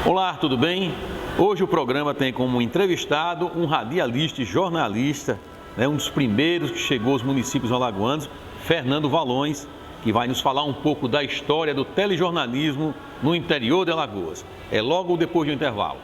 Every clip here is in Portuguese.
Olá, tudo bem? Hoje o programa tem como entrevistado um radialista e jornalista, um dos primeiros que chegou aos municípios alagoanos, Fernando Valões, que vai nos falar um pouco da história do telejornalismo no interior de Alagoas. É logo depois do intervalo.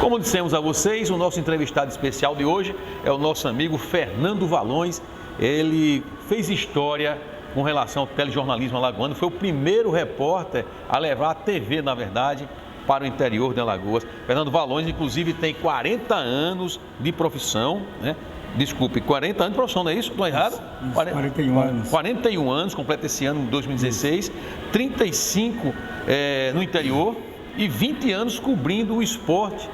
Como dissemos a vocês, o nosso entrevistado especial de hoje é o nosso amigo Fernando Valões. Ele fez história com relação ao telejornalismo alagoano, foi o primeiro repórter a levar a TV, na verdade, para o interior de Alagoas. Fernando Valões, inclusive, tem 40 anos de profissão, né? Desculpe, 40 anos de profissão, não é isso? Estou errado? Isso, 41 anos. 41 anos, completa esse ano, em 2016, 35 no interior e 20 anos cobrindo o esporte,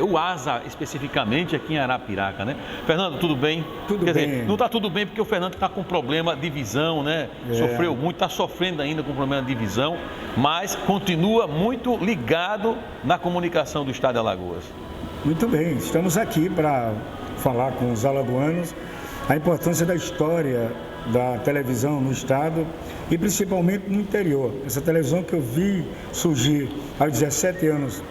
o ASA especificamente aqui em Arapiraca, né? Fernando, tudo bem? Tudo Quer bem. dizer, não está tudo bem porque o Fernando está com problema de visão, né? Sofreu muito, está sofrendo ainda com problema de visão, mas continua muito ligado na comunicação do estado de Alagoas. Muito bem, estamos aqui para falar com os alagoanos a importância da história da televisão no estado e principalmente no interior. Essa televisão que eu vi surgir aos 17 anos,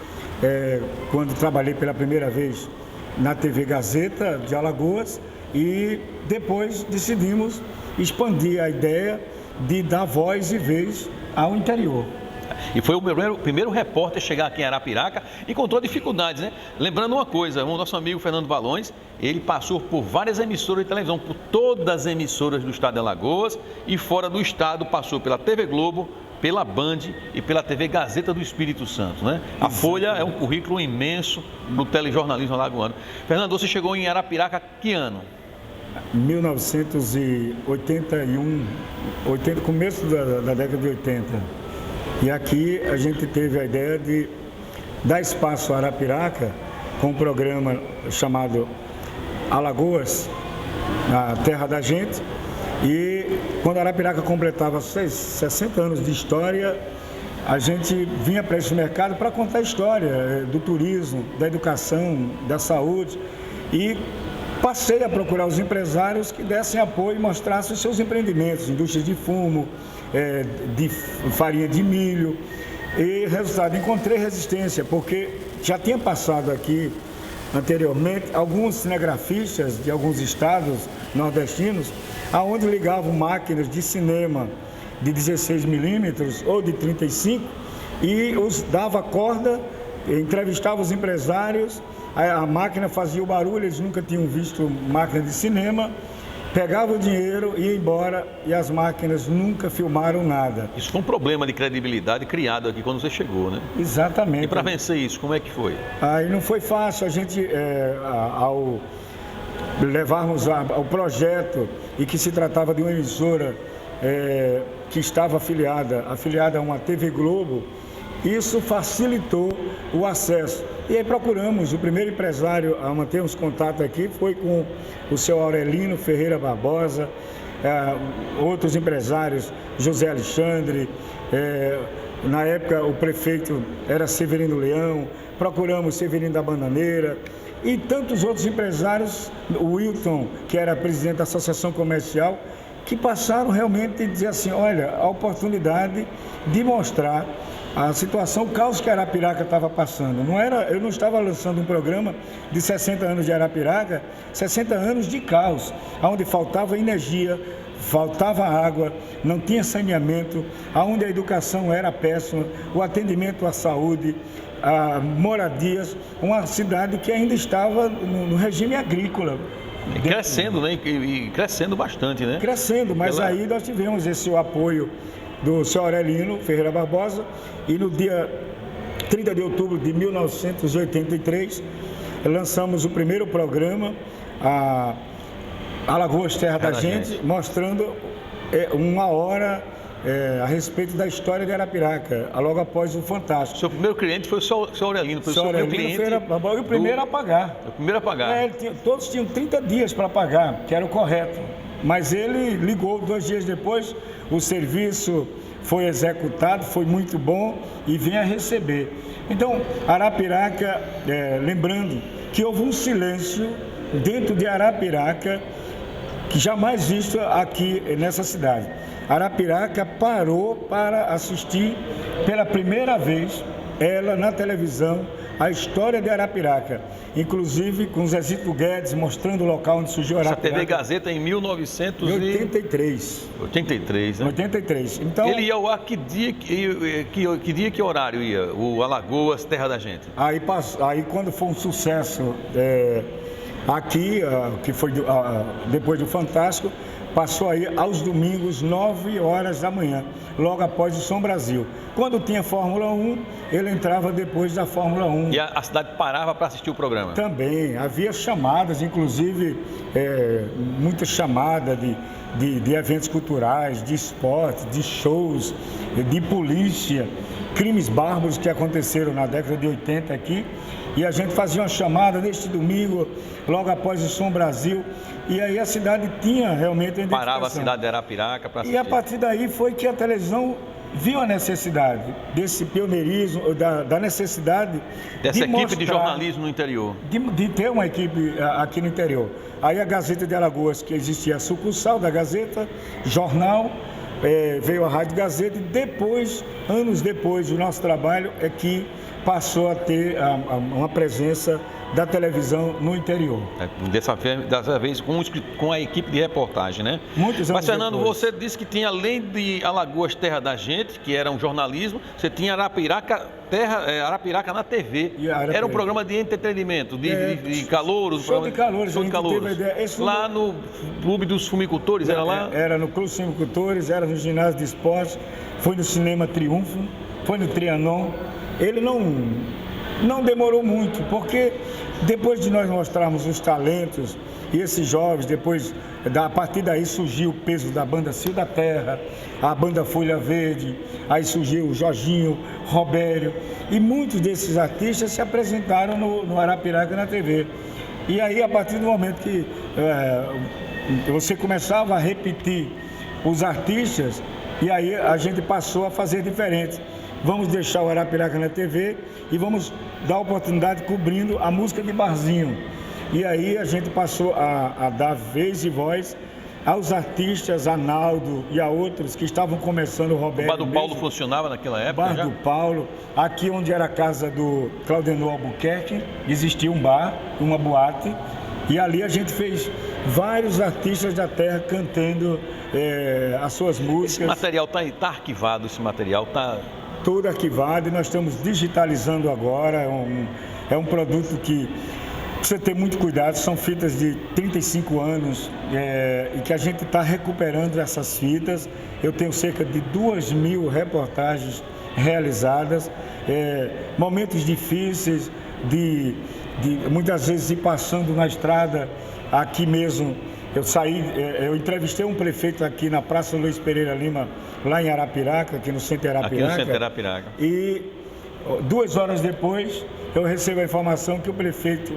quando trabalhei pela primeira vez na TV Gazeta de Alagoas, e depois decidimos expandir a ideia de dar voz e vez ao interior. E foi o primeiro repórter a chegar aqui em Arapiraca e encontrou dificuldades, né? Lembrando uma coisa, o nosso amigo Fernando Valões, ele passou por várias emissoras de televisão, por todas as emissoras do estado de Alagoas e fora do estado, passou pela TV Globo, pela Band e pela TV Gazeta do Espírito Santo, né? A Folha é um currículo imenso no telejornalismo alagoano. Fernando, você chegou em Arapiraca que ano? 1981, começo da década de 80. E aqui a gente teve a ideia de dar espaço a Arapiraca com um programa chamado Alagoas, a terra da gente. E quando Arapiraca completava 60 anos de história, a gente vinha para esse mercado para contar a história do turismo, da educação, da saúde. E passei a procurar os empresários que dessem apoio e mostrassem os seus empreendimentos, indústrias de fumo, de farinha de milho. E, resultado, encontrei resistência, porque já tinha passado aqui anteriormente alguns cinegrafistas de alguns estados nordestinos, aonde ligavam máquinas de cinema de 16 milímetros ou de 35 e os dava corda, entrevistava os empresários, a máquina fazia o barulho, eles nunca tinham visto máquina de cinema, pegava o dinheiro, ia embora e as máquinas nunca filmaram nada. Isso foi um problema de credibilidade criado aqui quando você chegou, né? Exatamente. E para vencer isso, como é que foi? Aí não foi fácil, a gente, ao levarmos ao projeto e que se tratava de uma emissora que estava afiliada a uma TV Globo, isso facilitou o acesso. E aí procuramos, o primeiro empresário a mantermos contato aqui foi com o seu Aurelino Ferreira Barbosa, outros empresários, José Alexandre, na época o prefeito era Severino Leão, procuramos Severino da Bananeira e tantos outros empresários, o Wilton, que era presidente da Associação Comercial, que passaram realmente a dizer assim, olha, a oportunidade de mostrar a situação, o caos que Arapiraca estava passando. Eu não estava lançando um programa de 60 anos de Arapiraca, 60 anos de caos, onde faltava energia, faltava água, não tinha saneamento, onde a educação era péssima, o atendimento à saúde, a moradias, uma cidade que ainda estava no regime agrícola. E crescendo, né? E crescendo bastante, né? Crescendo, mas aí nós tivemos esse apoio do seu Aurelino Ferreira Barbosa e no dia 30 de outubro de 1983 lançamos o primeiro programa, a Alagoas Terra da Gente, mostrando uma hora a respeito da história de Arapiraca, logo após o Fantástico. Seu primeiro cliente foi o seu Aurelino, foi o seu primeiro cliente. Foi o primeiro a pagar. O primeiro a pagar. Todos tinham 30 dias para pagar, que era o correto. Mas ele ligou 2 dias depois, o serviço foi executado, foi muito bom e vem a receber. Então, Arapiraca, lembrando que houve um silêncio dentro de Arapiraca que jamais visto aqui nessa cidade. Arapiraca parou para assistir pela primeira vez, ela na televisão, a história de Arapiraca, inclusive com Zezito Guedes mostrando o local onde surgiu Arapiraca. Essa TV Gazeta em 1983. 83, né? 83. Então, ele ia ao ar que dia, que horário ia? O Alagoas, Terra da Gente? Aí quando foi um sucesso aqui, que foi depois do Fantástico, passou aí aos domingos, 9 horas da manhã, logo após o Som Brasil. Quando tinha Fórmula 1, ele entrava depois da Fórmula 1. E a cidade parava para assistir o programa? Também, havia chamadas, inclusive muitas chamadas de eventos culturais, de esporte, de shows, de polícia, crimes bárbaros que aconteceram na década de 80 aqui. E a gente fazia uma chamada neste domingo, logo após o Som Brasil, e aí a cidade tinha realmente a identificação. Parava a cidade de Arapiraca para assistir. E a partir daí foi que a televisão viu a necessidade desse pioneirismo, da necessidade dessa equipe mostrar, de jornalismo no interior. De ter uma equipe aqui no interior. Aí a Gazeta de Alagoas, que existia a sucursal da Gazeta, jornal, veio a Rádio Gazeta e depois, anos depois, o nosso trabalho é que passou a ter uma presença da televisão no interior. Dessa vez com a equipe de reportagem, né? Muitos anos Mas, Fernando, depois. você disse que tinha, além de Alagoas, Terra da Gente, que era um jornalismo, você tinha Arapiraca na TV. Era um programa de entretenimento, de calouros. Show de calouros. Show de calouros. Lá no Clube dos Fumicultores, era lá? Era no Clube dos Fumicultores, era no ginásio de esportes, foi no Cinema Triunfo, foi no Trianon. Ele não demorou muito, porque depois de nós mostrarmos os talentos e esses jovens, a partir daí surgiu o peso da banda Cio da Terra, a banda Folha Verde, aí surgiu o Jorginho, Robério, e muitos desses artistas se apresentaram no Arapiraca na TV. E aí, a partir do momento que você começava a repetir os artistas, e aí a gente passou a fazer diferente. Vamos deixar o Arapiraca na TV e vamos dar oportunidade cobrindo a música de barzinho. E aí a gente passou a dar vez e voz aos artistas, a Naldo e a outros que estavam começando, o Roberto. O Bar do Paulo funcionava naquela época? Bar do Paulo, aqui onde era a casa do Claudenor Albuquerque, existia um bar, uma boate, e ali a gente fez vários artistas da terra cantando as suas músicas. Esse material está arquivado, esse material está... Tudo arquivado, e nós estamos digitalizando agora. É um produto que precisa ter muito cuidado, são fitas de 35 anos e que a gente está recuperando essas fitas. Eu tenho cerca de 2.000 reportagens realizadas, momentos difíceis, de muitas vezes ir passando na estrada, aqui mesmo. Eu entrevistei um prefeito aqui na Praça Luiz Pereira Lima, lá em Arapiraca, aqui no Centro Arapiraca. Aqui no Centro Arapiraca. E 2 horas depois, eu recebo a informação que o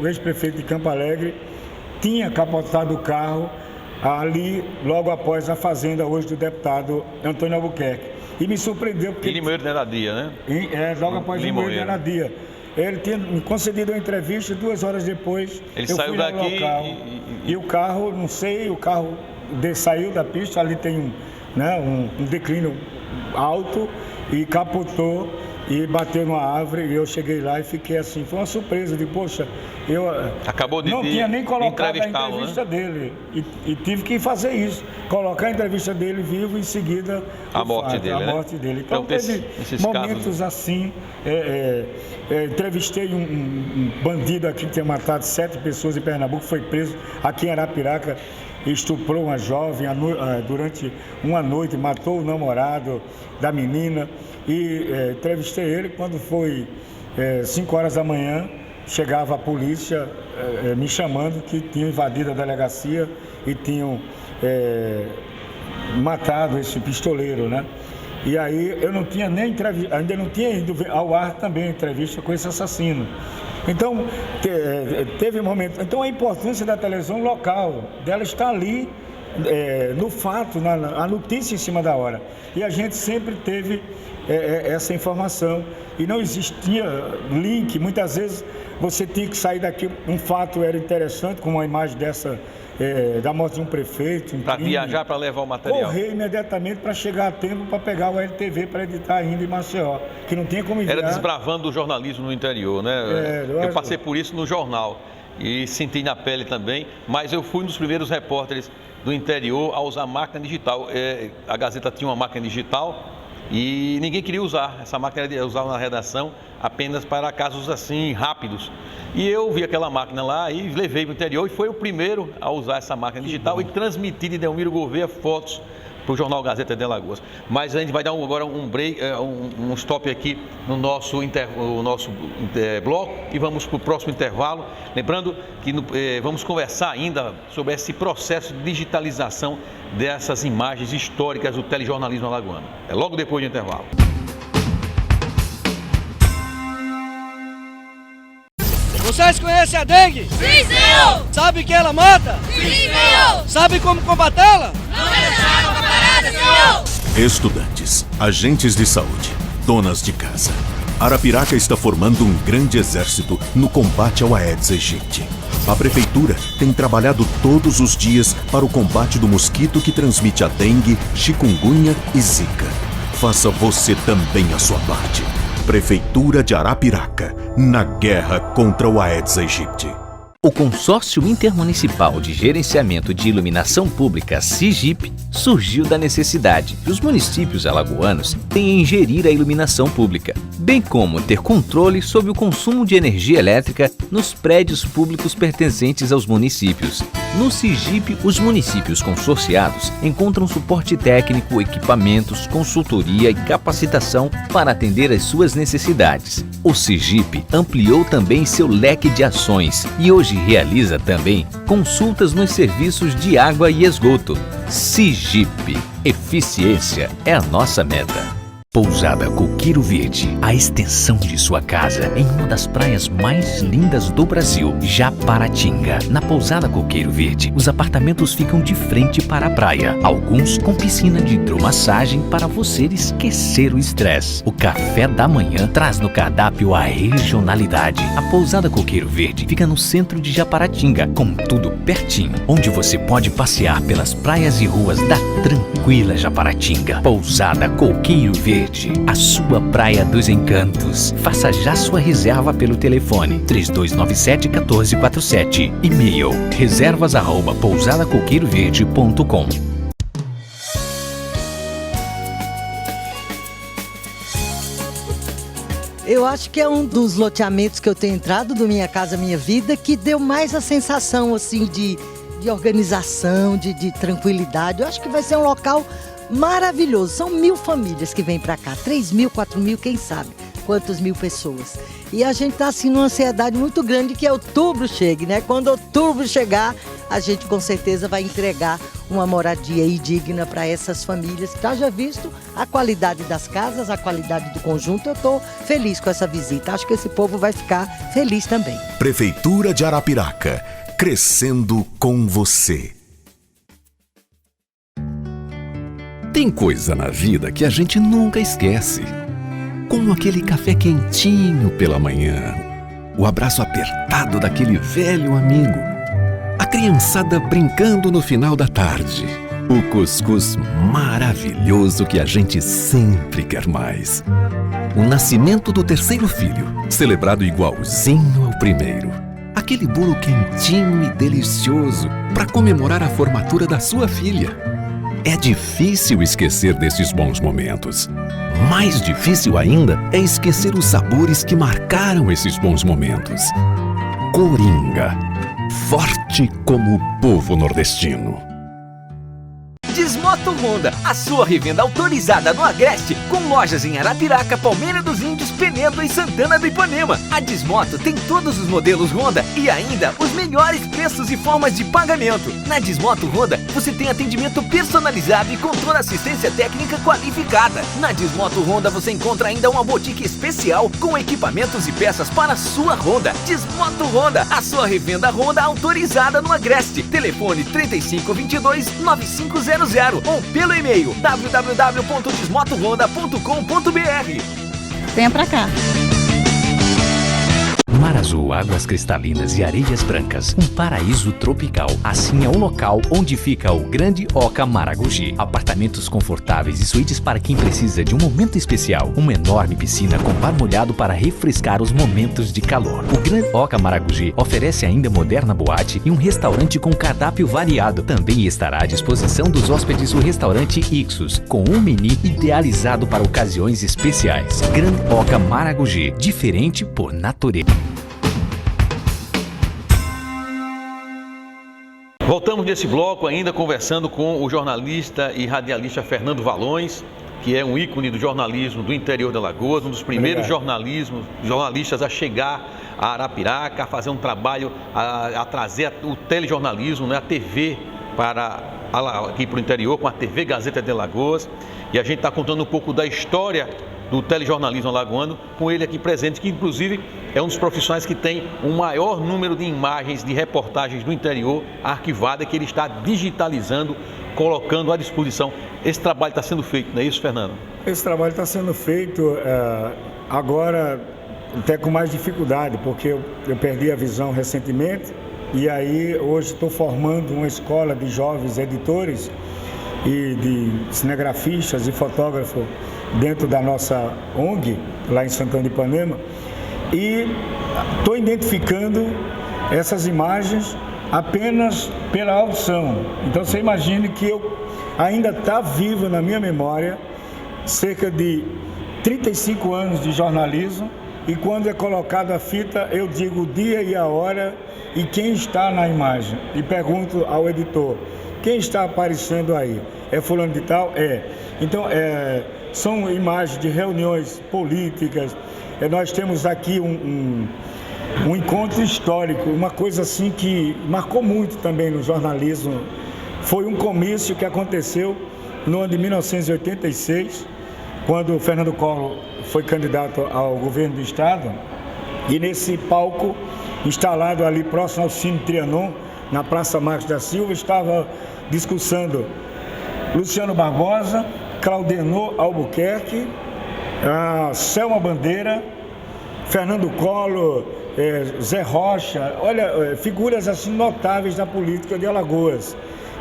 ex-prefeito de Campo Alegre tinha capotado o carro ali, logo após a fazenda hoje do deputado Antônio Albuquerque. E me surpreendeu porque... E Limoeiro de Anadia, né? Logo após Limoeiro de Anadia. Ele tinha me concedido uma entrevista, 2 horas depois ele eu saiu fui daqui local, e o carro, não sei, saiu da pista, ali tem um declínio alto e capotou e bateu numa árvore, e eu cheguei lá e fiquei assim, foi uma surpresa, poxa, eu não tinha nem colocado a entrevista dele, e tive que fazer isso, colocar a entrevista dele vivo, em seguida a morte dele. Então teve momentos assim, entrevistei um bandido aqui que tinha matado 7 pessoas em Pernambuco, foi preso aqui em Arapiraca, estuprou uma jovem durante uma noite, matou o namorado da menina, e entrevistei ele quando foi 5 horas da manhã, chegava a polícia me chamando que tinham invadido a delegacia e tinham matado esse pistoleiro, né? E aí eu não tinha nem ainda não tinha ido ao ar também a entrevista com esse assassino. Então, teve um momento. Então, a importância da televisão local, dela estar ali no fato, a notícia em cima da hora. E a gente sempre teve essa informação. E não existia link, muitas vezes você tinha que sair daqui. Um fato era interessante, como uma imagem dessa, da morte de um prefeito. Para viajar, para levar o material. Correr imediatamente para chegar a tempo para pegar o LTV para editar ainda em Maceió, que não tinha como enviar. Era desbravando o jornalismo no interior, né? Eu passei por isso no jornal e senti na pele também, mas eu fui um dos primeiros repórteres do interior a usar máquina digital. A Gazeta tinha uma máquina digital e ninguém queria usar. Essa máquina era usada na redação apenas para casos assim rápidos. E eu vi aquela máquina lá e levei para o interior e foi o primeiro a usar essa máquina digital e transmitir de Delmiro Gouveia fotos para o jornal Gazeta de Alagoas. Mas a gente vai dar agora um break, um stop aqui no nosso bloco e vamos para o próximo intervalo. Lembrando que vamos conversar ainda sobre esse processo de digitalização dessas imagens históricas do telejornalismo alagoano. É logo depois do intervalo. Vocês conhecem a dengue? Sim, senhor! Sabe que ela mata? Sim, senhor! Sabe como combatê-la? Não deixar água parada, senhor! Estudantes, agentes de saúde, donas de casa. Arapiraca está formando um grande exército no combate ao Aedes aegypti. A prefeitura tem trabalhado todos os dias para o combate do mosquito que transmite a dengue, chikungunya e zika. Faça você também a sua parte. Prefeitura de Arapiraca, na guerra contra o Aedes aegypti. O Consórcio Intermunicipal de Gerenciamento de Iluminação Pública, SIGIP, surgiu da necessidade que os municípios alagoanos tenham em gerir a iluminação pública, bem como ter controle sobre o consumo de energia elétrica nos prédios públicos pertencentes aos municípios. No SIGIP, os municípios consorciados encontram suporte técnico, equipamentos, consultoria e capacitação para atender às suas necessidades. O SIGIP ampliou também seu leque de ações e hoje realiza também consultas nos serviços de água e esgoto. SIGIP. Eficiência é a nossa meta. Pousada Coqueiro Verde, a extensão de sua casa em uma das praias mais lindas do Brasil, Japaratinga. Na Pousada Coqueiro Verde, os apartamentos ficam de frente para a praia, alguns com piscina de hidromassagem para você esquecer o estresse. O café da manhã traz no cardápio a regionalidade. A Pousada Coqueiro Verde fica no centro de Japaratinga, com tudo pertinho, onde você pode passear pelas praias e ruas da tranquila Japaratinga. Pousada Coqueiro Verde, a sua praia dos encantos. Faça já sua reserva pelo telefone 3297-1447. E-mail reservas@pousadacoqueiroverde.com. Eu acho que é um dos loteamentos que eu tenho entrado do Minha Casa Minha Vida que deu mais a sensação assim de organização, de tranquilidade. Eu acho que vai ser um local maravilhoso. São 1000 famílias que vêm para cá, 3.000, 4.000, quem sabe quantas mil pessoas. E a gente está assim numa ansiedade muito grande que outubro chegue, né? Quando outubro chegar, a gente com certeza vai entregar uma moradia aí digna para essas famílias. Haja visto a qualidade das casas, a qualidade do conjunto. Eu estou feliz com essa visita. Acho que esse povo vai ficar feliz também. Prefeitura de Arapiraca, crescendo com você. Tem coisa na vida que a gente nunca esquece. Como aquele café quentinho pela manhã, o abraço apertado daquele velho amigo, a criançada brincando no final da tarde, o cuscuz maravilhoso que a gente sempre quer mais. O nascimento do terceiro filho, celebrado igualzinho ao primeiro. Aquele bolo quentinho e delicioso para comemorar a formatura da sua filha. É difícil esquecer desses bons momentos. Mais difícil ainda é esquecer os sabores que marcaram esses bons momentos. Coringa, forte como o povo nordestino. Desmoto Honda, a sua revenda autorizada no Agreste, com lojas em Arapiraca, Palmeira dos Índios, Penedo e Santana do Ipanema. A Desmoto tem todos os modelos Honda e ainda os melhores preços e formas de pagamento. Na Desmoto Honda, você tem atendimento personalizado e com toda assistência técnica qualificada. Na Desmoto Honda, você encontra ainda uma boutique especial com equipamentos e peças para a sua Honda. Desmoto Honda, a sua revenda Honda autorizada no Agreste. Telefone 3522-9500 ou pelo e-mail www.desmotohonda.com.br. Venha pra cá. Mar azul, águas cristalinas e areias brancas. Um paraíso tropical. Assim é o local onde fica o Grande Oca Maragogi. Apartamentos confortáveis e suítes para quem precisa de um momento especial. Uma enorme piscina com par molhado para refrescar os momentos de calor. O Grande Oca Maragogi oferece ainda moderna boate e um restaurante com cardápio variado. Também estará à disposição dos hóspedes o restaurante Ixos, com um menu idealizado para ocasiões especiais. Grande Oca Maragogi, diferente por natureza. Voltamos nesse bloco ainda conversando com o jornalista e radialista Fernando Valões, que é um ícone do jornalismo do interior de Alagoas, um dos primeiros jornalistas a chegar a Arapiraca, a fazer um trabalho, a trazer o telejornalismo, né, a TV aqui para o interior, com a TV Gazeta de Alagoas. E a gente está contando um pouco da história do telejornalismo alagoano, com ele aqui presente, que inclusive é um dos profissionais que tem o maior número de imagens, de reportagens do interior arquivada, que ele está digitalizando, colocando à disposição. Esse trabalho está sendo feito, não é isso, Fernando? Esse trabalho está sendo feito agora até com mais dificuldade, porque eu perdi a visão recentemente e aí hoje estou formando uma escola de jovens editores e de cinegrafistas e fotógrafos dentro da nossa ONG, lá em Santana de Ipanema, e estou identificando essas imagens apenas pela audição. Então você imagine que ainda está vivo na minha memória cerca de 35 anos de jornalismo, e quando é colocado a fita eu digo o dia e a hora e quem está na imagem, e pergunto ao editor: quem está aparecendo aí? É fulano de tal? É. Então, são imagens de reuniões políticas. Nós temos aqui um encontro histórico, uma coisa assim que marcou muito também no jornalismo. Foi um comício que aconteceu no ano de 1986, quando o Fernando Collor foi candidato ao governo do estado, e nesse palco, instalado ali próximo ao Cine Trianon, na Praça Marcos da Silva, estava discursando Luciano Barbosa, Claudenor Albuquerque, Selma Bandeira, Fernando Collor, Zé Rocha, olha, figuras assim notáveis da política de Alagoas.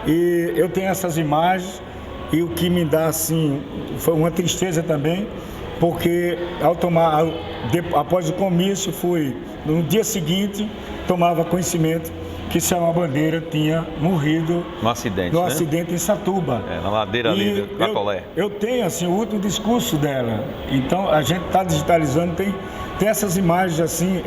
E eu tenho essas imagens, e o que me dá assim, foi uma tristeza também, porque após o comício, no dia seguinte, tomava conhecimento que Selma Bandeira tinha morrido no acidente em Satuba. Na ladeira ali da Colé. Eu tenho assim, o último discurso dela. Então a gente está digitalizando, tem essas imagens assim,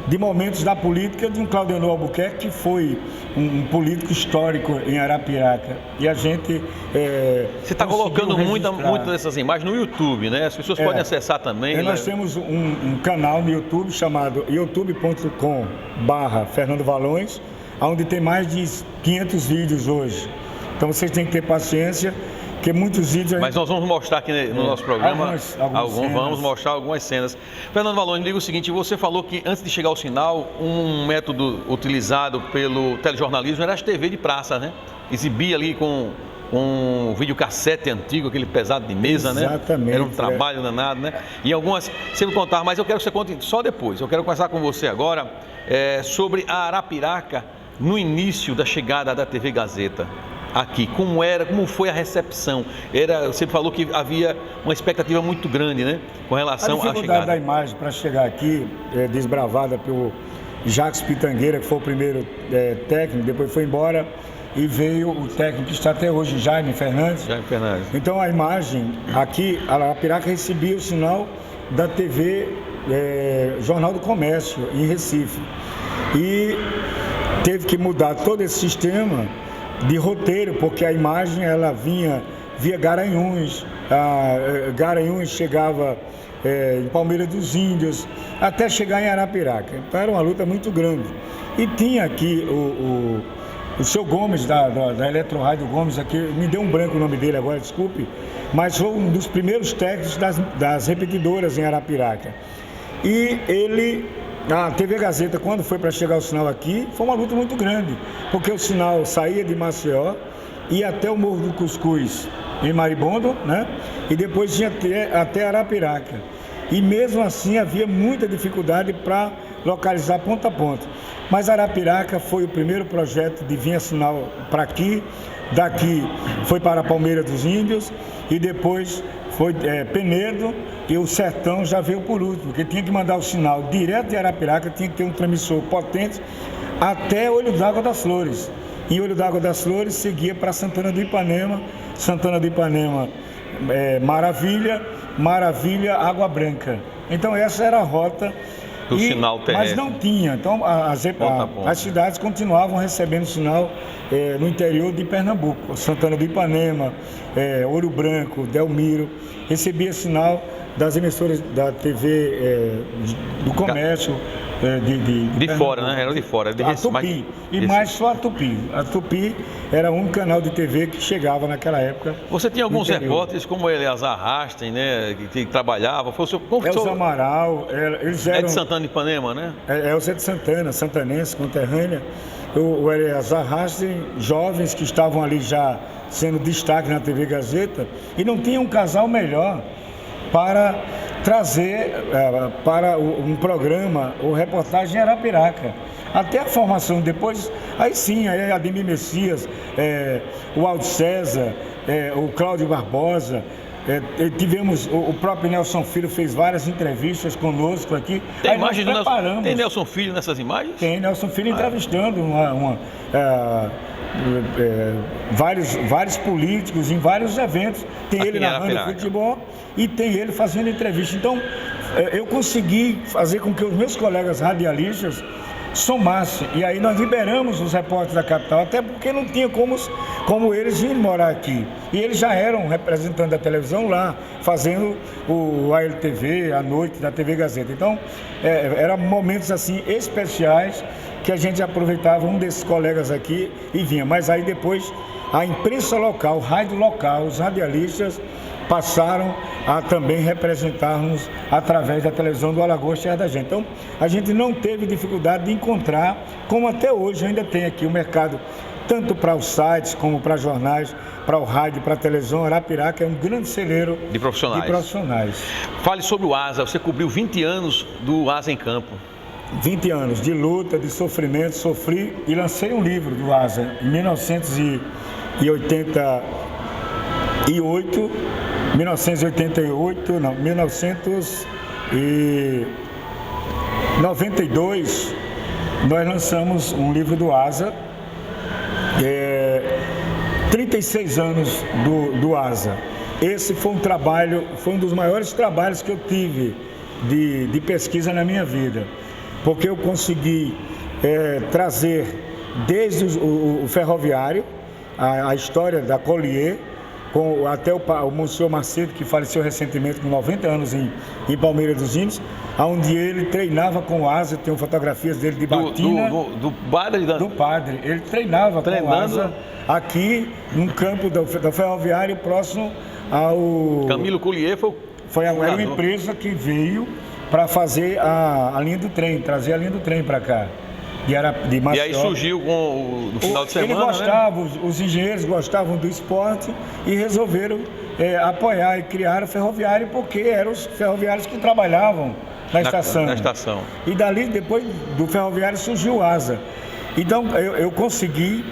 de momentos da política de um Claudenor Albuquerque, que foi um político histórico em Arapiraca. E a gente... Você está colocando muitas dessas imagens no YouTube, né? As pessoas podem acessar também. Nós temos um canal no YouTube chamado youtube.com/Fernando Valões, onde tem mais de 500 vídeos hoje. Então vocês têm que ter paciência, porque muitos vídeos... Mas nós vamos mostrar aqui no nosso programa, vamos mostrar algumas cenas. Fernando Valões, me diga o seguinte: você falou que antes de chegar ao sinal, um método utilizado pelo telejornalismo era as TV de praça, né? Exibia ali com um videocassete antigo, aquele pesado de mesa, Exatamente, né? Era um trabalho danado, né? E algumas, você me contar, mas eu quero que você conte só depois. Eu quero conversar com você agora sobre a Arapiraca no início da chegada da TV Gazeta. Aqui, como foi a recepção? Você falou que havia uma expectativa muito grande, né, com relação à chegada. A dificuldade da imagem para chegar aqui, desbravada pelo Jacques Pitangueira, que foi o primeiro técnico, depois foi embora e veio o técnico que está até hoje, Jaime Fernandes. Então a imagem aqui, a Arapiraca recebia o sinal da TV Jornal do Comércio, em Recife. E teve que mudar todo esse sistema de roteiro, porque a imagem ela vinha via Garanhuns, Garanhuns chegava em Palmeira dos Índios, até chegar em Arapiraca. Então era uma luta muito grande. E tinha aqui o seu Gomes, da Eletro Rádio Gomes, aqui, me deu um branco o nome dele agora, desculpe, mas foi um dos primeiros técnicos das repetidoras em Arapiraca. E a TV Gazeta, quando foi para chegar o sinal aqui, foi uma luta muito grande, porque o sinal saía de Maceió, ia até o Morro do Cuscuz, em Maribondo, né? E depois tinha até Arapiraca. e mesmo assim havia muita dificuldade para localizar ponta a ponta. Mas Arapiraca foi o primeiro projeto de vinha sinal para aqui, daqui foi para Palmeira dos Índios e depois foi Penedo, e o Sertão já veio por último, porque tinha que mandar o sinal direto de Arapiraca, tinha que ter um transmissor potente até Olho d'Água das Flores. Em Olho d'Água das Flores seguia para Santana do Ipanema, Maravilha, Água Branca. Então essa era a rota. Do sinal terrestre. Mas não tinha. Então as cidades continuavam recebendo sinal no interior de Pernambuco. Santana do Ipanema, Ouro Branco, Delmiro, recebia sinal das emissoras da TV do comércio. De fora, né? Era de fora. A Tupi. Mais só a Tupi. A Tupi era um canal de TV que chegava naquela época. Você tinha alguns repórteres como Eleazar Rasten, né? Que trabalhava. Elza Amaral. Eles eram... É de Santana de Ipanema, né? Elza de Santana, santanense, conterrânea. O Eleazar Rasten, jovens que estavam ali já sendo destaque na TV Gazeta, e não tinha um casal melhor para trazer para um programa ou reportagem em Arapiraca. Até a formação depois, aí sim, aí Ademir Messias, o Aldo César, o Cláudio Barbosa, tivemos, o próprio Nelson Filho fez várias entrevistas conosco aqui. Tem imagem do Nelson, tem Nelson Filho nessas imagens? Tem Nelson Filho entrevistando vários políticos em vários eventos. Tem aqui ele narrando futebol e tem ele fazendo entrevista. Então, eu consegui fazer com que os meus colegas radialistas somassem. E aí nós liberamos os repórteres da capital, até porque não tinha como eles virem morar aqui. E eles já eram representantes da televisão lá, fazendo o ALTV, à noite, da TV Gazeta. Então, eram momentos assim especiais que a gente aproveitava um desses colegas aqui e vinha. Mas aí depois a imprensa local, o rádio local, os radialistas passaram a também representar-nos através da televisão do Alagoas Terra da Gente. Então, a gente não teve dificuldade de encontrar, como até hoje ainda tem aqui o mercado, tanto para os sites como para jornais, para o rádio, para a televisão. Arapiraca é um grande celeiro de profissionais. Fale sobre o ASA. Você cobriu 20 anos do ASA em campo. 20 anos de luta, de sofrimento, sofri e lancei um livro do ASA em 1992, nós lançamos um livro do ASA, 36 anos do ASA. Esse foi foi um dos maiores trabalhos que eu tive de pesquisa na minha vida, porque eu consegui trazer desde o ferroviário, a história da Collier, até o Monsenhor Macedo, que faleceu recentemente com 90 anos em Palmeira dos Índios, onde ele treinava com o ASA. Tem fotografias dele de batina. Do padre? Do padre. Ele treinava com o ASA aqui num campo do ferroviário próximo ao... Camilo Collier era uma empresa que veio para fazer a linha do trem, trazer a linha do trem para cá. E aí surgiu no final de semana, ele gostava, né? Os engenheiros gostavam do esporte e resolveram apoiar e criar o ferroviário, porque eram os ferroviários que trabalhavam na estação. E dali, depois do ferroviário, surgiu o ASA. Então, eu consegui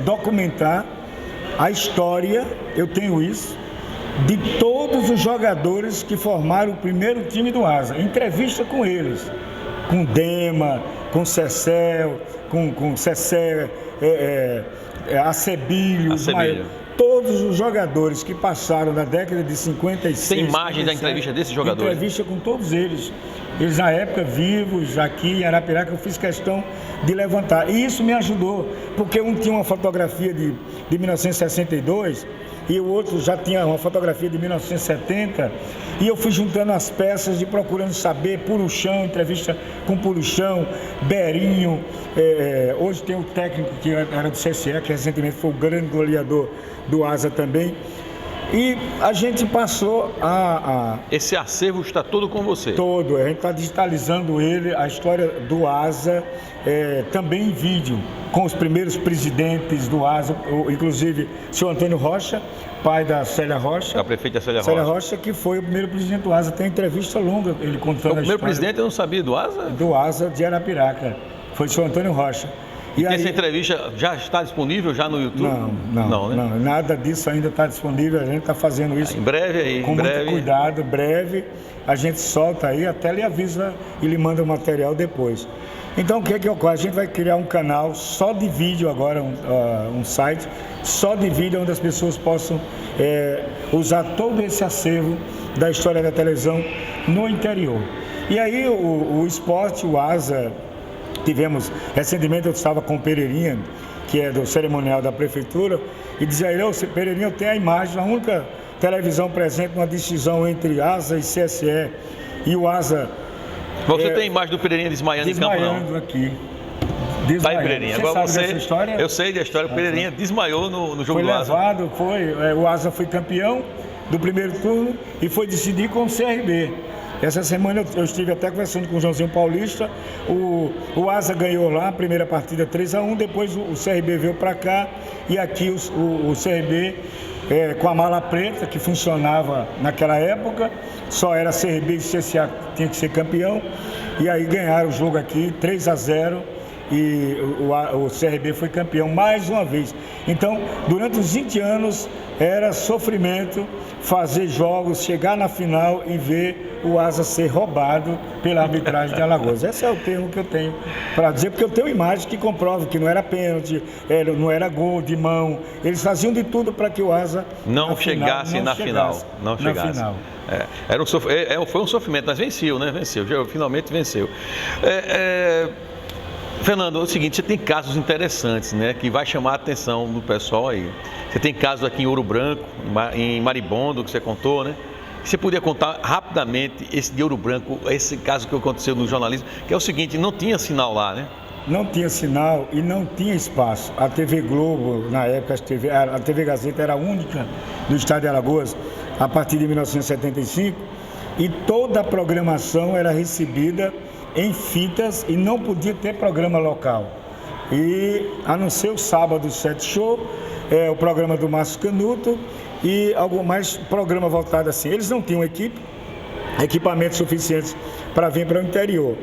documentar a história, eu tenho isso, de todos os jogadores que formaram o primeiro time do ASA. Entrevista com eles, com Dema, com Cecel, com Cecé, Acebilho, todos os jogadores que passaram na década de 56. Tem imagem da entrevista desses jogadores? Entrevista com todos eles. Eles na época vivos, aqui em Arapiraca, eu fiz questão de levantar. E isso me ajudou, porque um tinha uma fotografia de 1962 e o outro já tinha uma fotografia de 1970, e eu fui juntando as peças e procurando saber. Puruchão, entrevista com Puruchão, Berinho, hoje tem o técnico que era do CSE, que recentemente foi o grande goleador do ASA também. E a gente passou Esse acervo está todo com você? Todo, a gente está digitalizando ele, a história do ASA, também em vídeo, com os primeiros presidentes do ASA, inclusive o senhor Antônio Rocha, pai da Célia Rocha. A prefeita Célia Rocha, que foi o primeiro presidente do ASA. Tem entrevista longa, ele contando o primeiro presidente, eu não sabia, do ASA? Do ASA de Arapiraca, foi o senhor Antônio Rocha. E essa entrevista já está disponível já no YouTube? Não, nada disso ainda está disponível, a gente está fazendo isso em breve aí, com muito cuidado, breve, a gente solta aí, até lhe avisa e lhe manda o material depois. Então o que é que ocorre? A gente vai criar um canal só de vídeo agora, um site só de vídeo onde as pessoas possam usar todo esse acervo da história da televisão no interior. E aí o esporte, o ASA, recentemente eu estava com o Pereirinha, que é do cerimonial da prefeitura, e dizia ele, Pereirinha, eu tenho a imagem, a única televisão presente numa decisão entre ASA e CSE, e o ASA... Você tem a imagem do Pereirinha desmaiando em campo, não? Desmaiando aqui. Tá aí, Pereirinha. Agora você sabe dessa história? Eu sei da história, o Pereirinha desmaiou no jogo do ASA. O ASA foi campeão do primeiro turno e foi decidir com o CRB. Essa semana eu estive até conversando com o Joãozinho Paulista, o ASA ganhou lá a primeira partida 3-1, depois o CRB veio para cá e aqui o CRB com a mala preta, que funcionava naquela época, só era CRB e CSA tinha que ser campeão, e aí ganharam o jogo aqui 3-0 e o CRB foi campeão mais uma vez. Então, durante os 20 anos era sofrimento fazer jogos, chegar na final e ver o ASA ser roubado pela arbitragem de Alagoas. Esse é o termo que eu tenho para dizer, porque eu tenho imagem que comprova que não era pênalti, não era gol de mão. Eles faziam de tudo para que o ASA não chegasse na final. Foi um sofrimento, mas venceu, né? Finalmente venceu. Fernando, é o seguinte, você tem casos interessantes, né, que vai chamar a atenção do pessoal aí. Você tem casos aqui em Ouro Branco, em Maribondo, que você contou, né? Você podia contar rapidamente esse de Ouro Branco, esse caso que aconteceu no jornalismo, que é o seguinte, não tinha sinal lá, né? Não tinha sinal e não tinha espaço. A TV Globo, na época, a TV Gazeta era a única do estado de Alagoas, a partir de 1975, e toda a programação era recebida em fitas e não podia ter programa local. E a não ser o sábado, 7 show, o programa do Márcio Canuto e algo mais programa voltado assim. Eles não tinham equipamentos suficientes para vir para o interior.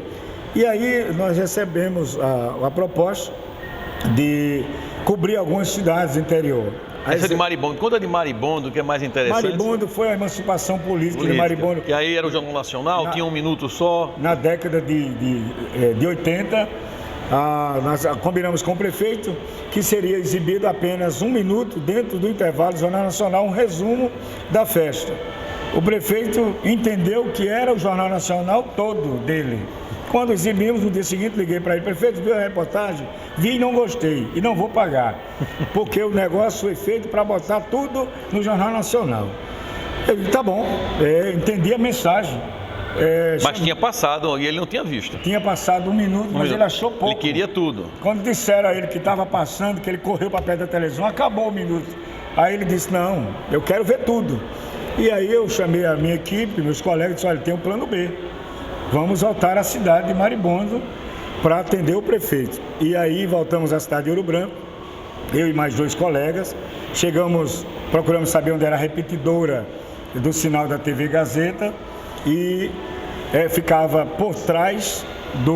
E aí nós recebemos a proposta de cobrir algumas cidades do interior. Essa de Maribondo, conta de Maribondo, que é mais interessante. Maribondo foi a emancipação política de Maribondo. E aí era o Jornal Nacional, tinha um minuto só. Na década de 80, nós combinamos com o prefeito que seria exibido apenas 1 minuto dentro do intervalo do Jornal Nacional, um resumo da festa. O prefeito entendeu que era o Jornal Nacional todo dele. Quando exibimos, no dia seguinte, liguei para ele, prefeito, viu a reportagem? Vi e não gostei, e não vou pagar, porque o negócio foi feito para botar tudo no Jornal Nacional. Ele, tá bom, entendi a mensagem. Mas tinha passado, e ele não tinha visto. Tinha passado 1 minuto, mas ele achou pouco. Ele queria tudo. Quando disseram a ele que estava passando, que ele correu para perto da televisão, acabou o minuto. Aí ele disse, não, eu quero ver tudo. E aí eu chamei a minha equipe, meus colegas, e disse, olha, tem um plano B. Vamos voltar à cidade de Maribondo para atender o prefeito. E aí voltamos à cidade de Ouro Branco, eu e mais 2 colegas. Procuramos saber onde era a repetidora do sinal da TV Gazeta e ficava por trás de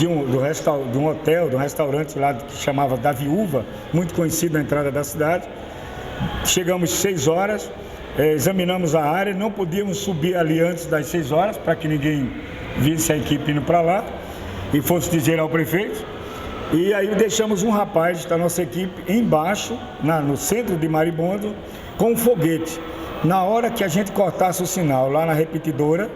um hotel, de um restaurante lá que chamava da Viúva, muito conhecido na entrada da cidade. Chegamos 6 horas. Examinamos a área, não podíamos subir ali antes das 6 horas para que ninguém visse a equipe indo para lá e fosse dizer ao prefeito. E aí deixamos um rapaz da nossa equipe embaixo, no centro de Maribondo, com um foguete. Na hora que a gente cortasse o sinal lá na repetidora,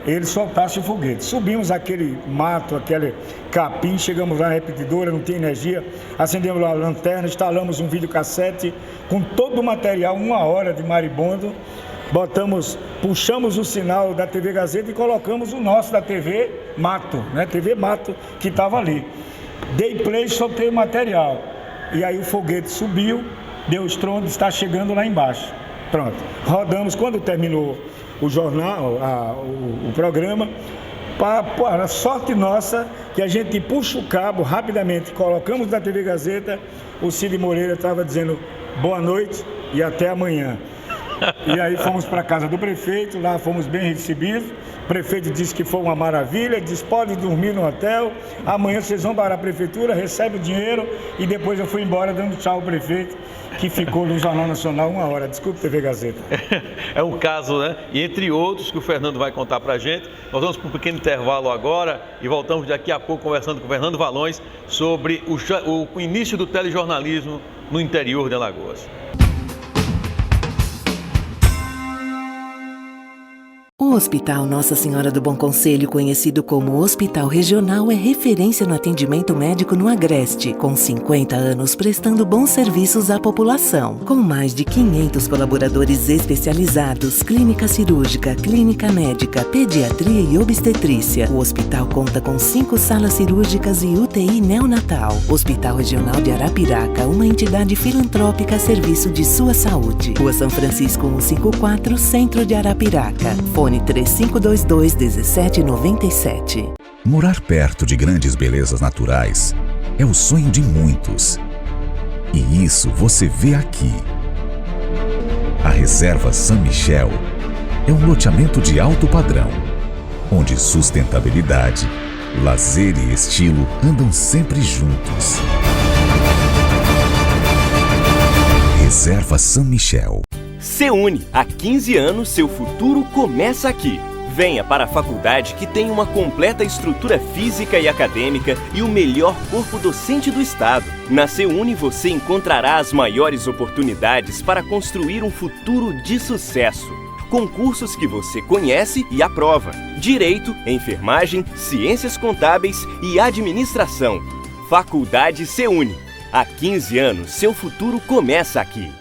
ele soltasse o foguete. Subimos aquele mato, aquele capim, chegamos lá na repetidora, não tinha energia, acendemos lá a lanterna, instalamos um videocassete com todo o material, 1 hora de Maribondo, puxamos o sinal da TV Gazeta e colocamos o nosso da TV Mato, né? TV Mato, que estava ali. Dei play e soltei o material. E aí o foguete subiu, deu estrondo, está chegando lá embaixo. Pronto. Rodamos, quando terminou o jornal, o programa, para sorte nossa, que a gente puxa o cabo rapidamente, colocamos na TV Gazeta, o Cid Moreira estava dizendo boa noite e até amanhã. E aí fomos para a casa do prefeito, lá fomos bem recebidos. O prefeito disse que foi uma maravilha, disse pode dormir no hotel, amanhã vocês vão para a prefeitura, recebe o dinheiro, e depois eu fui embora dando tchau ao prefeito, que ficou no Jornal Nacional 1 hora. Desculpe, TV Gazeta. É um caso, né? E entre outros que o Fernando vai contar pra gente. Nós vamos para um pequeno intervalo agora e voltamos daqui a pouco conversando com o Fernando Valões sobre o início do telejornalismo no interior de Alagoas. O Hospital Nossa Senhora do Bom Conselho, conhecido como Hospital Regional, é referência no atendimento médico no Agreste, com 50 anos prestando bons serviços à população. Com mais de 500 colaboradores especializados, clínica cirúrgica, clínica médica, pediatria e obstetrícia, o hospital conta com 5 salas cirúrgicas e UTI neonatal. Hospital Regional de Arapiraca, uma entidade filantrópica a serviço de sua saúde. Rua São Francisco 154, Centro de Arapiraca. Fone 3522-1797. Morar perto de grandes belezas naturais é o sonho de muitos. E isso você vê aqui. A Reserva San Michel é um loteamento de alto padrão, onde sustentabilidade, lazer e estilo andam sempre juntos. Reserva San Michel. SEUNI, há 15 anos seu futuro começa aqui. Venha para a faculdade que tem uma completa estrutura física e acadêmica e o melhor corpo docente do estado. Na SEUNI você encontrará as maiores oportunidades para construir um futuro de sucesso. Com cursos que você conhece e aprova: Direito, Enfermagem, Ciências Contábeis e Administração. Faculdade SEUNI. Há 15 anos seu futuro começa aqui.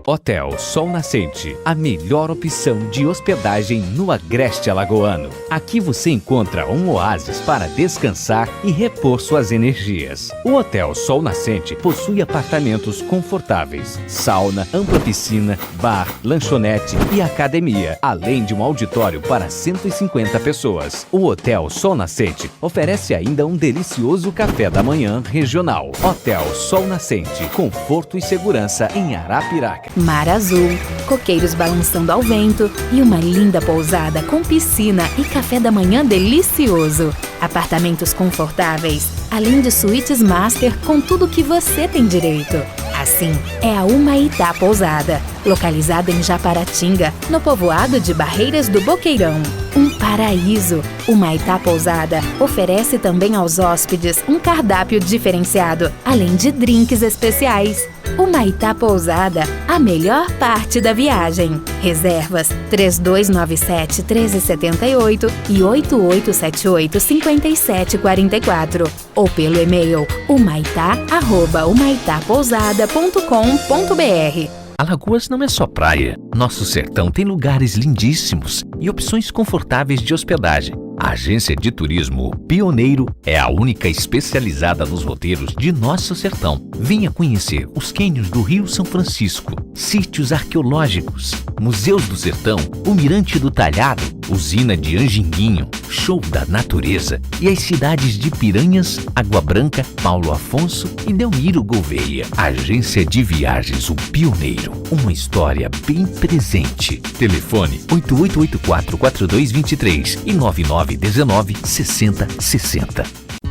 Hotel Sol Nascente, a melhor opção de hospedagem no Agreste Alagoano. Aqui você encontra um oásis para descansar e repor suas energias. O Hotel Sol Nascente possui apartamentos confortáveis, sauna, ampla piscina, bar, lanchonete e academia, além de um auditório para 150 pessoas. O Hotel Sol Nascente oferece ainda um delicioso café da manhã regional. Hotel Sol Nascente, conforto e segurança em Arapiraca. Mar azul, coqueiros balançando ao vento e uma linda pousada com piscina e café da manhã delicioso. Apartamentos confortáveis, além de suítes master com tudo que você tem direito. Assim é a Humaitá Pousada, localizada em Japaratinga, no povoado de Barreiras do Boqueirão. Um paraíso! Humaitá Pousada oferece também aos hóspedes um cardápio diferenciado, além de drinks especiais. Humaitá Pousada, a melhor parte da viagem. Reservas 3297-1378 e 8878-5744 ou pelo e-mail humaitá@humaitapousada.com.br. Alagoas não é só praia. Nosso sertão tem lugares lindíssimos e opções confortáveis de hospedagem. A agência de turismo Pioneiro é a única especializada nos roteiros de nosso sertão. Venha conhecer os cânions do Rio São Francisco, sítios arqueológicos, museus do sertão, o Mirante do Talhado, usina de Anjinguinho, show da natureza e as cidades de Piranhas, Água Branca, Paulo Afonso e Delmiro Gouveia. Agência de Viagens O Pioneiro, uma história bem presente. Telefone 8884-4223 e 9919-6060.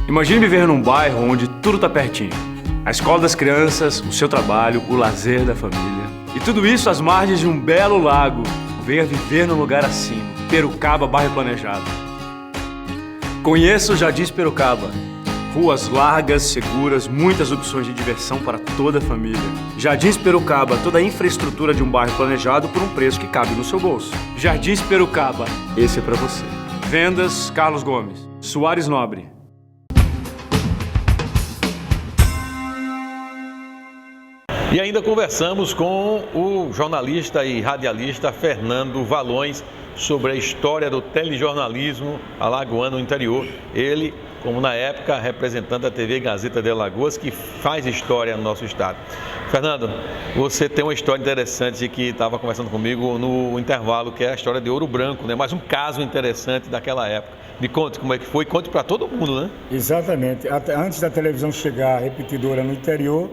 Imagine viver num bairro onde tudo tá pertinho. A escola das crianças, o seu trabalho, o lazer da família. E tudo isso às margens de um belo lago. Venha viver num lugar assim. Perucaba, bairro planejado. Conheça o Jardins Perucaba. Ruas largas, seguras, muitas opções de diversão para toda a família. Jardins Perucaba, toda a infraestrutura de um bairro planejado por um preço que cabe no seu bolso. Jardins Perucaba, esse é para você. Vendas Carlos Gomes, Soares Nobre. E ainda conversamos com o jornalista e radialista Fernando Valões sobre a história do telejornalismo alagoano no interior. Ele como na época representante da TV Gazeta de Alagoas, que faz história no nosso estado. Fernando, você tem uma história interessante que estava conversando comigo no intervalo, que é a história de Ouro Branco, né? Mais um caso interessante daquela época. Me conte como é que foi, conte para todo mundo, né? Exatamente. Antes da televisão chegar repetidora no interior,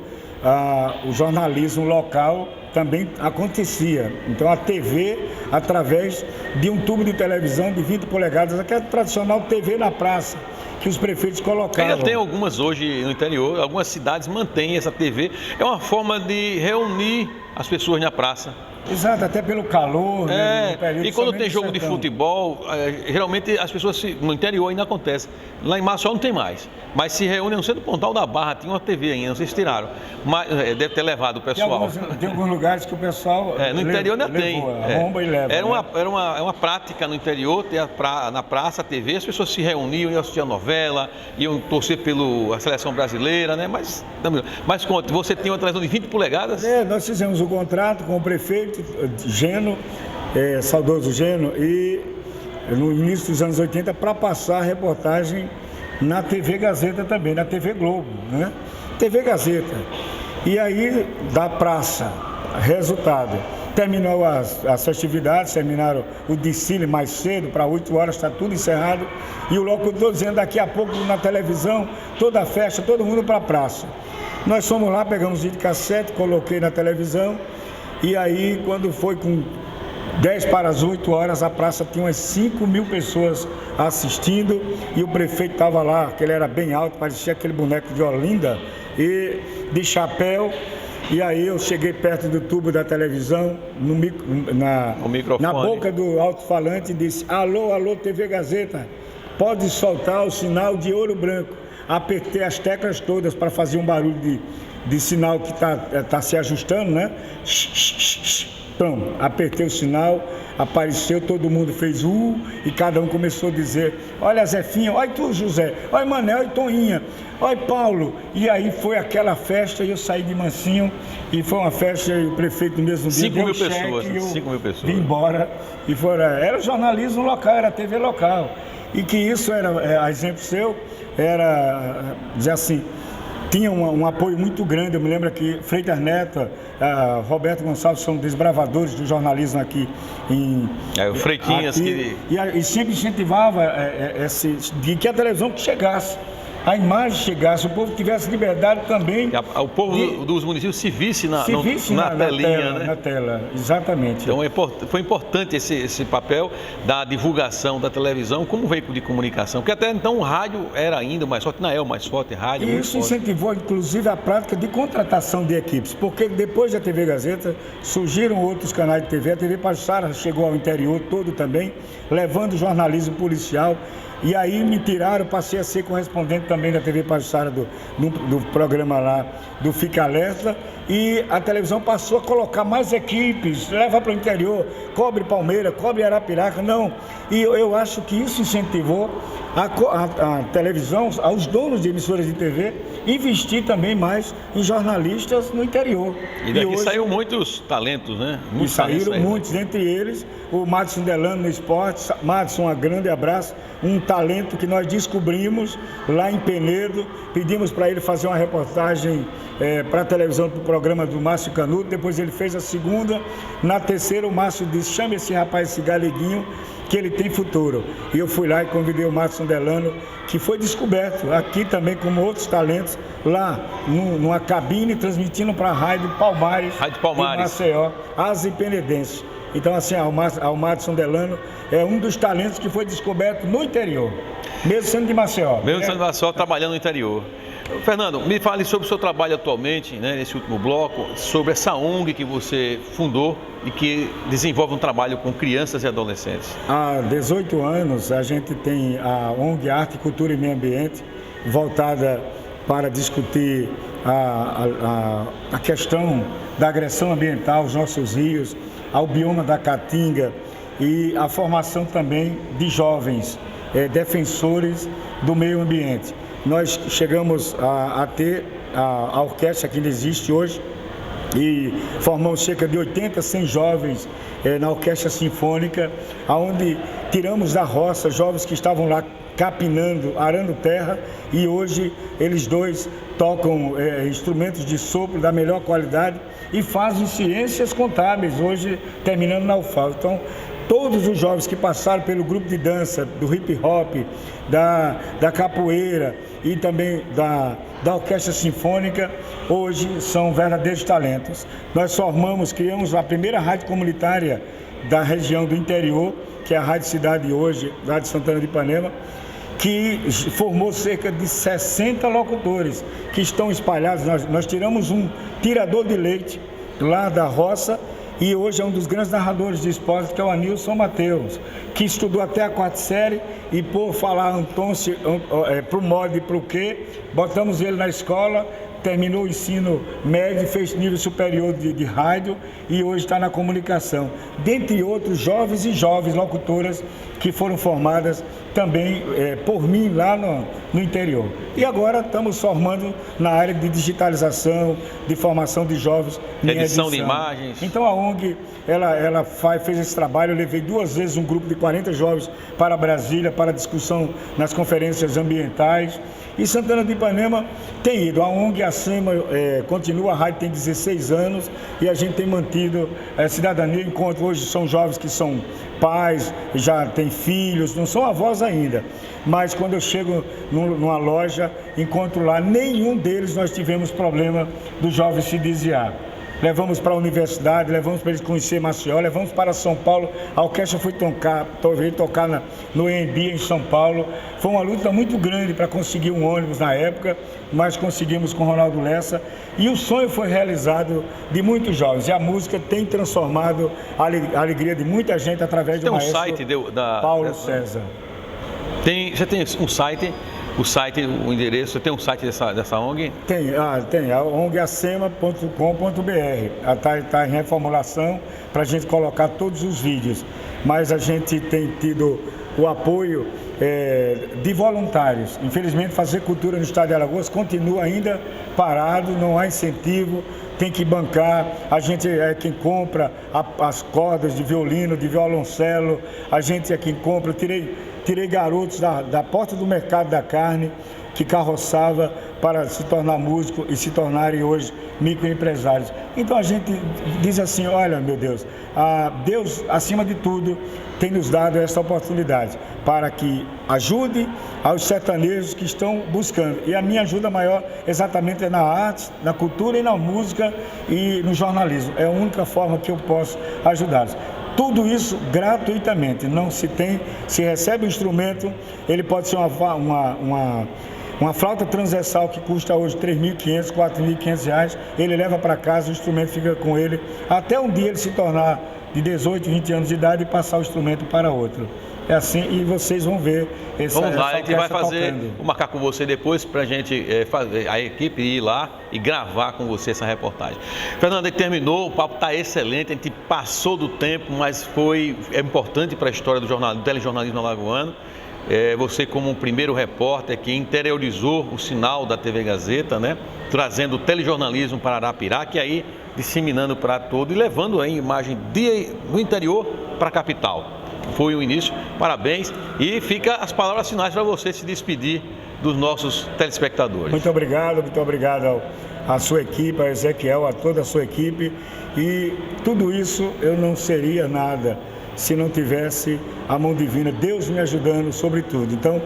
o jornalismo local também acontecia. Então a TV, através de um tubo de televisão de 20 polegadas, aquela tradicional TV na praça, que os prefeitos colocavam. Ainda tem algumas hoje no interior, algumas cidades mantêm essa TV. É uma forma de reunir as pessoas na praça. Exato, até pelo calor, né, no período, e quando tem jogo de futebol, geralmente as pessoas no interior ainda acontece. Lá em Maceió não tem mais, mas se reúnem no centro Pontal da Barra, tinha uma TV ainda, não sei se tiraram, mas deve ter levado o pessoal. Tem alguns lugares que o pessoal no interior ainda tem. Arromba e leva. É uma prática no interior, ter na praça a TV, as pessoas se reuniam, iam assistir a novela, iam torcer pela seleção brasileira, né? Mas conte, você tinha uma televisão de 20 polegadas? Nós fizemos um contrato com o prefeito Geno, saudoso Geno, e no início dos anos 80 para passar a reportagem na TV Gazeta também, na TV Globo, né? TV Gazeta. E aí, da praça, resultado, terminou as festividades, terminaram o desfile mais cedo, para 8 horas está tudo encerrado, e o locutor dizendo daqui a pouco na televisão, toda a festa, todo mundo para a praça. Nós fomos lá, pegamos vídeo cassete, coloquei na televisão, e aí quando foi com 10 para as 8 horas, a praça tinha umas 5 mil pessoas assistindo, e o prefeito estava lá, que ele era bem alto, parecia aquele boneco de Olinda, e de chapéu. E aí eu cheguei perto do tubo da televisão, na boca do alto-falante, e disse: alô, alô, TV Gazeta, pode soltar o sinal de Ouro Branco. Apertei as teclas todas para fazer um barulho de sinal que tá se ajustando, né? Pronto, apertei o sinal, apareceu, todo mundo fez e cada um começou a dizer: olha Zefinha, olha tu José, olha Manel e Toninha, olha Paulo. E aí foi aquela festa e eu saí de mansinho, e foi uma festa e o prefeito no mesmo dia 5 mil pessoas, 5 mil pessoas. Vim embora e era jornalismo local, era TV local. E que isso era, exemplo seu, era dizer assim, tinha um apoio muito grande. Eu me lembro que Freitas Neto, Roberto Gonçalves são desbravadores do jornalismo aqui em... o Freitinhas aqui, e sempre incentivava de que a televisão chegasse, a imagem chegasse, o povo tivesse liberdade também. O povo dos municípios se visse na telinha, né? Na tela, exatamente. Então foi importante esse papel da divulgação da televisão como veículo de comunicação, porque até então o rádio era ainda mais forte, não é o mais forte, rádio. E isso incentivou inclusive a prática de contratação de equipes, porque depois da TV Gazeta surgiram outros canais de TV, a TV Pajuçara chegou ao interior todo também, levando jornalismo policial. E aí me tiraram, passei a ser correspondente também da TV Pajuçara do programa lá do Fica Alerta, e a televisão passou a colocar mais equipes, leva para o interior, cobre Palmeira, cobre Arapiraca, não. E eu acho que isso incentivou a televisão, aos donos de emissoras de TV, investir também mais em jornalistas no interior. E daqui hoje, saiu muitos talentos, né? Muitos saíram muitos, entre eles o Madison Delano no esporte. Madison, um grande abraço, um talento que nós descobrimos lá em Penedo, pedimos para ele fazer uma reportagem para a televisão, para o programa do Márcio Canuto, depois ele fez a segunda, na terceira o Márcio disse: chame esse rapaz, esse galeguinho, que ele tem futuro. E eu fui lá e convidei o Madison Delano, que foi descoberto aqui também como outros talentos, lá numa cabine transmitindo para a Rádio Palmares, em Maceió, Asa e Penedense. Então, assim, o Madison Delano é um dos talentos que foi descoberto no interior, mesmo sendo de Maceió. Mesmo sendo de Maceió, trabalhando no interior. Fernando, me fale sobre o seu trabalho atualmente, né, nesse último bloco, sobre essa ONG que você fundou e que desenvolve um trabalho com crianças e adolescentes. Há 18 anos a gente tem a ONG Arte, Cultura e Meio Ambiente, voltada para discutir a questão da agressão ambiental aos nossos rios, ao bioma da Caatinga, e a formação também de jovens defensores do meio ambiente. Nós chegamos a ter a orquestra que ainda existe hoje, e formamos cerca de 80, 100 jovens na orquestra sinfônica, onde tiramos da roça jovens que estavam lá capinando, arando terra, e hoje eles dois tocam instrumentos de sopro da melhor qualidade e fazem ciências contábeis, hoje terminando na UFAL. Então, todos os jovens que passaram pelo grupo de dança, do hip hop, da capoeira e também da orquestra sinfônica, hoje são verdadeiros talentos. Nós criamos a primeira rádio comunitária da região do interior, que é a Rádio Cidade hoje, Rádio Santana de Ipanema, que formou cerca de 60 locutores que estão espalhados. Nós tiramos um tirador de leite lá da roça e hoje é um dos grandes narradores de esporte, que é o Anilson Mateus, que estudou até a 4ª série e por falar pro modo e pro quê, botamos ele na escola, terminou o ensino médio, fez nível superior de rádio e hoje está na comunicação. Dentre outros jovens e jovens locutoras que foram formadas também por mim lá no interior. E agora estamos formando na área de digitalização, de formação de jovens. Edição de imagens. Então a ONG, ela fez esse trabalho. Eu levei 2 vezes um grupo de 40 jovens para Brasília, para discussão nas conferências ambientais. E Santana de Ipanema tem ido. A ONG acima continua, a rádio tem 16 anos e a gente tem mantido cidadania. Enquanto hoje são jovens que são pais, já têm filhos, não são avós ainda. Mas quando eu chego numa loja, encontro lá, nenhum deles nós tivemos problema do jovem se desviar. Levamos para a universidade, levamos para eles conhecer Maceió, levamos para São Paulo. A orquestra foi tocar no EMB em São Paulo. Foi uma luta muito grande para conseguir um ônibus na época, mas conseguimos com Ronaldo Lessa. E o sonho foi realizado de muitos jovens. E a música tem transformado a alegria de muita gente através do maestro site Paulo César. Você tem um site... O endereço, você tem um site dessa ONG? Tem, a ongacema.com.br. Está em reformulação para a gente colocar todos os vídeos. Mas a gente tem tido o apoio de voluntários. Infelizmente, fazer cultura no estado de Alagoas continua ainda parado, não há incentivo, tem que bancar. A gente é quem compra as cordas de violino, de violoncelo, a gente é quem compra. Tirei garotos da porta do mercado da carne que carroçava para se tornar músico e se tornarem hoje microempresários. Então a gente diz assim, olha, meu Deus, Deus, acima de tudo, tem nos dado essa oportunidade para que ajude aos sertanejos que estão buscando. E a minha ajuda maior exatamente é na arte, na cultura e na música e no jornalismo. É a única forma que eu posso ajudá-los. Tudo isso gratuitamente, não se recebe um instrumento, ele pode ser uma flauta transversal que custa hoje R$3.500, R$4.500, ele leva para casa, o instrumento fica com ele, até um dia ele se tornar de 18, 20 anos de idade e passar o instrumento para outro. É assim, e vocês vão ver Vamos lá, a gente vai marcar com você depois para a gente fazer a equipe ir lá e gravar com você essa reportagem. Fernando, a gente terminou, o papo está excelente, a gente passou do tempo, mas é importante para a história do telejornalismo alagoano. Você como o primeiro repórter que interiorizou o sinal da TV Gazeta, né? Trazendo o telejornalismo para Arapiraca e aí disseminando para todo e levando a imagem do interior para a capital. Foi o início, parabéns, e fica as palavras finais para você se despedir dos nossos telespectadores. Muito obrigado à sua equipe, a Ezequiel, a toda a sua equipe, e tudo isso eu não seria nada se não tivesse a mão divina, Deus me ajudando sobre tudo. Então,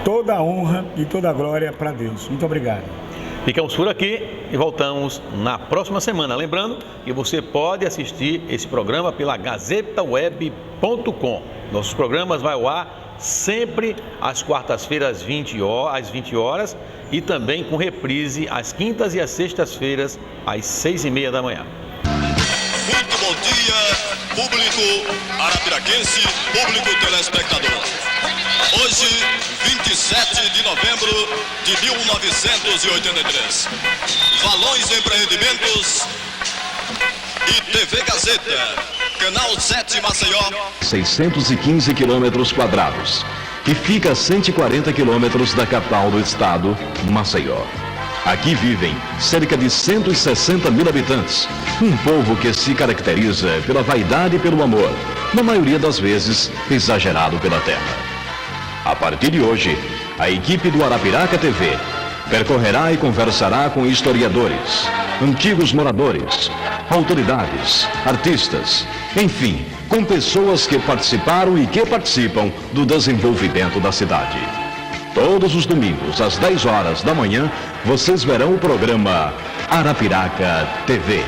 toda a honra e toda a glória para Deus. Muito obrigado. Ficamos por aqui e voltamos na próxima semana. Lembrando que você pode assistir esse programa pela gazetaweb.com. Nossos programas vão ao ar sempre às quartas-feiras às 20 horas e também com reprise às quintas e às sextas-feiras às 6h30 da manhã. Muito bom dia, público arapiraquense, público telespectador. Hoje, 27 de novembro de 1983. Valões Empreendimentos e TV Gazeta, Canal 7 Maceió. 615 quilômetros quadrados, que fica a 140 quilômetros da capital do estado, Maceió. Aqui vivem cerca de 160 mil habitantes, um povo que se caracteriza pela vaidade e pelo amor, na maioria das vezes exagerado pela terra. A partir de hoje, a equipe do Arapiraca TV percorrerá e conversará com historiadores, antigos moradores, autoridades, artistas, enfim, com pessoas que participaram e que participam do desenvolvimento da cidade. Todos os domingos, às 10 horas da manhã, vocês verão o programa Arapiraca TV.